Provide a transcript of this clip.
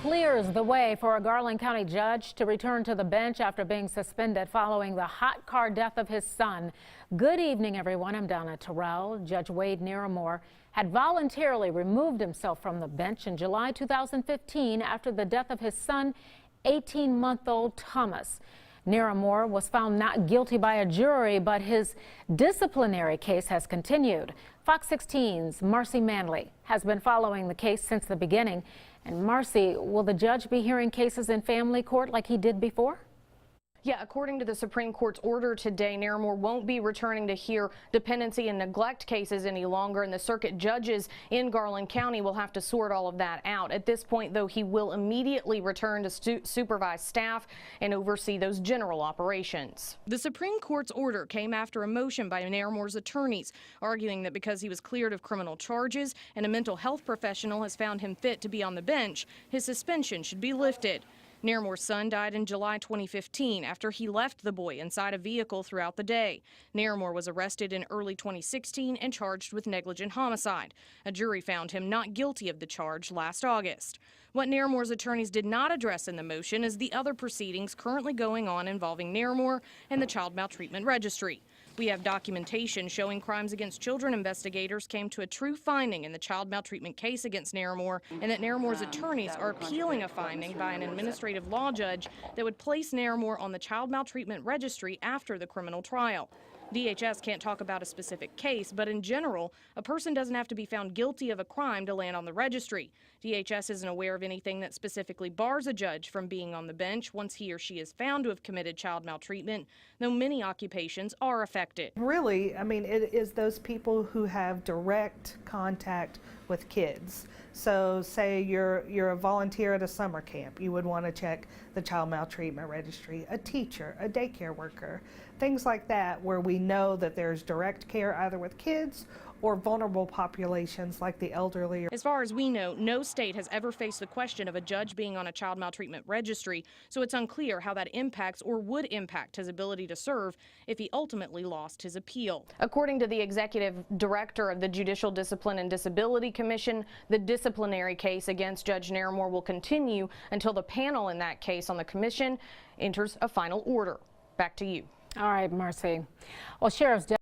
clears the way for a Garland County judge to return to the bench after being suspended following the hot car death of his son. Good evening, everyone. I'm Donna Terrell. Judge Wade Naramore had voluntarily removed himself from the bench in July 2015 after the death of his son, 18-month-old Thomas. Naramore was found not guilty by a jury, but his disciplinary case has continued. Fox 16's Marcy Manley has been following the case since the beginning. And Marcy, will the judge be hearing cases in family court like he did before? Yeah, according to the Supreme Court's order today, Naramore won't be returning to hear dependency and neglect cases any longer, and the circuit judges in Garland County will have to sort all of that out. At this point, though, he will immediately return to supervise staff and oversee those general operations. The Supreme Court's order came after a motion by Naramore's attorneys, arguing that because he was cleared of criminal charges and a mental health professional has found him fit to be on the bench, his suspension should be lifted. Naramore's son died in July 2015 after he left the boy inside a vehicle throughout the day. Naramore was arrested in early 2016 and charged with negligent homicide. A jury found him not guilty of the charge last August. What Naramore's attorneys did not address in the motion is the other proceedings currently going on involving Naramore and the Child Maltreatment Registry. We have documentation showing crimes against children investigators came to a true finding in the child maltreatment case against Naramore, and that Naramore's attorneys are appealing a finding by an administrative law judge that would place Naramore on the Child Maltreatment Registry after the criminal trial. DHS can't talk about a specific case, but in general, a person doesn't have to be found guilty of a crime to land on the registry. DHS isn't aware of anything that specifically bars a judge from being on the bench once he or she is found to have committed child maltreatment, though many occupations are affected. Really, I mean, it is those people who have direct contact with kids. So say you're a volunteer at a summer camp, you would want to check the Child Maltreatment Registry, a teacher, a daycare worker, things like that where we know that there's direct care either with kids or vulnerable populations like the elderly. As far as we know, no state has ever faced the question of a judge being on a child maltreatment registry, so it's unclear how that impacts or would impact his ability to serve if he ultimately lost his appeal. According to the executive director of the Judicial Discipline and Disability Commission, the disciplinary case against Judge Naramore will continue until the panel in that case on the commission enters a final order. Back to you. All right, Marcy. Well, Sheriff's